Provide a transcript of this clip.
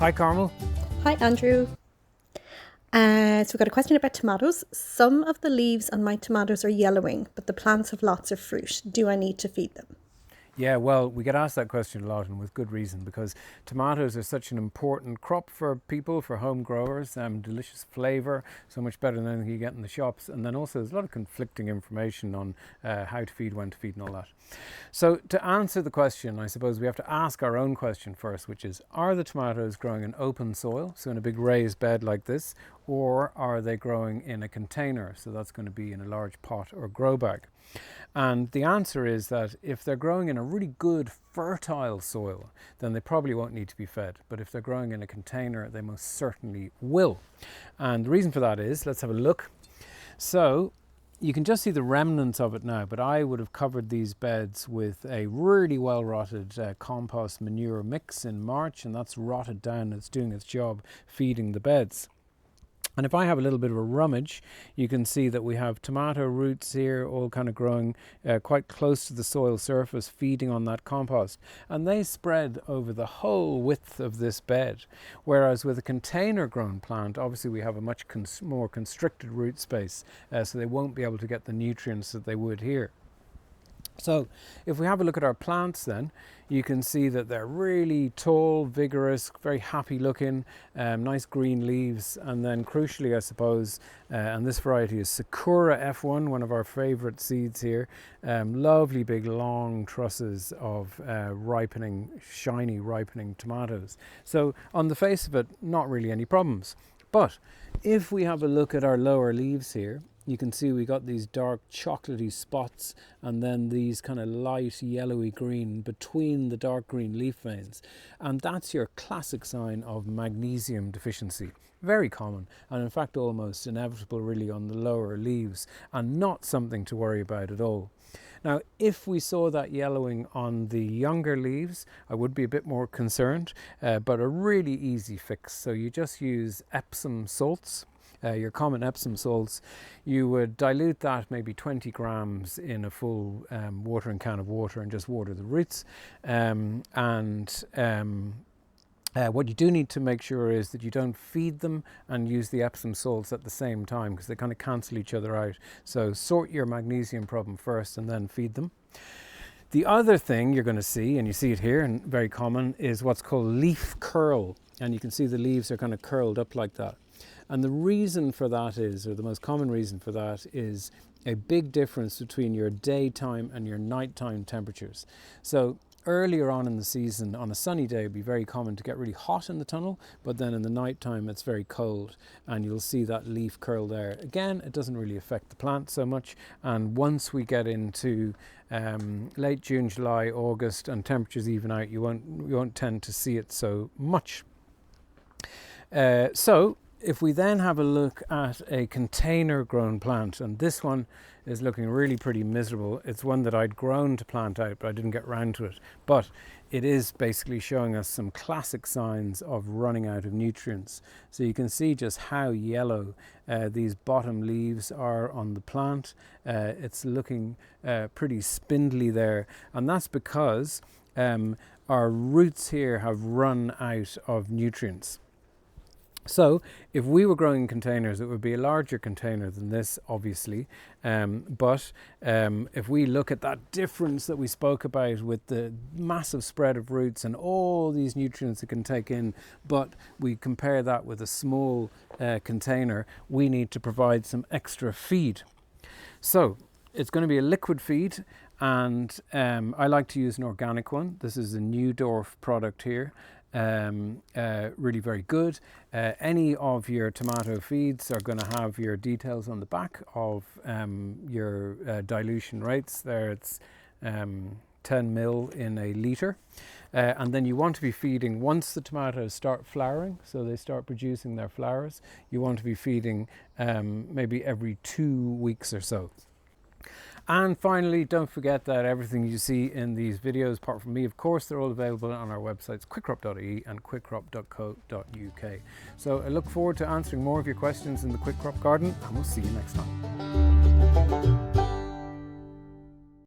Hi, Carmel. Hi, Andrew. So we've got a question about tomatoes. Some of the leaves on my tomatoes are yellowing, but the plants have lots of fruit. Do I need to feed them? Yeah, well, we get asked that question a lot, and with good reason, because tomatoes are such an important crop for people, for home growers. Delicious flavour, so much better than anything you get in the shops. And then also there's a lot of conflicting information on how to feed, when to feed, and all that. So to answer the question, I suppose we have to ask our own question first, which is, are the tomatoes growing in open soil, so in a big raised bed like this, or are they growing in a container? So that's going to be in a large pot or grow bag. And the answer is that if they're growing in a really good fertile soil, then they probably won't need to be fed. But if they're growing in a container, they most certainly will. And the reason for that is, let's have a look. So you can just see the remnants of it now, but I would have covered these beds with a really well rotted compost manure mix in March, and that's rotted down. It's doing its job feeding the beds. And if I have a little bit of a rummage, you can see that we have tomato roots here, all kind of growing quite close to the soil surface, feeding on that compost. And they spread over the whole width of this bed. Whereas with a container grown plant, obviously we have a much more constricted root space, so they won't be able to get the nutrients that they would here. So if we have a look at our plants, then you can see that they're really tall, vigorous, very happy looking, nice green leaves. And then crucially, I suppose, and this variety is Sakura F1, one of our favorite seeds here, lovely big long trusses of shiny ripening tomatoes. So on the face of it, not really any problems. But if we have a look at our lower leaves here, you can see we got these dark chocolatey spots and then these kind of light yellowy green between the dark green leaf veins. And that's your classic sign of magnesium deficiency. Very common, and in fact almost inevitable really on the lower leaves, and not something to worry about at all. Now, if we saw that yellowing on the younger leaves, I would be a bit more concerned, but a really easy fix. So you just use Epsom salts. Your common Epsom salts, you would dilute that maybe 20 grams in a full watering can of water and just water the roots. What you do need to make sure is that you don't feed them and use the Epsom salts at the same time, because they kind of cancel each other out. So sort your magnesium problem first and then feed them. The other thing you're going to see, and you see it here and very common, is what's called leaf curl. And you can see the leaves are kind of curled up like that. And the reason for that is, or the most common reason for that, is a big difference between your daytime and your nighttime temperatures. So earlier on in the season, on a sunny day, it'd be very common to get really hot in the tunnel, but then in the nighttime it's very cold, and you'll see that leaf curl there. Again, it doesn't really affect the plant so much, and once we get into late June, July, August, and temperatures even out, you won't tend to see it so much. So if we then have a look at a container grown plant, and this one is looking really pretty miserable. It's one that I'd grown to plant out, but I didn't get round to it. But it is basically showing us some classic signs of running out of nutrients. So you can see just how yellow these bottom leaves are on the plant. It's looking pretty spindly there, and that's because our roots here have run out of nutrients. So if we were growing in containers, it would be a larger container than this, obviously. But if we look at that difference that we spoke about with the massive spread of roots and all these nutrients it can take in, but we compare that with a small container, we need to provide some extra feed. So it's going to be a liquid feed, and I like to use an organic one. This is a Neudorff product here. Really very good. Any of your tomato feeds are going to have your details on the back of your dilution rates. There it's 10 mil in a litre. And then you want to be feeding once the tomatoes start flowering, so they start producing their flowers. You want to be feeding maybe every 2 weeks or so. And finally, don't forget that everything you see in these videos, apart from me, of course, they're all available on our websites, quickcrop.ie and quickcrop.co.uk. So I look forward to answering more of your questions in the Quick Crop Garden, and we'll see you next time.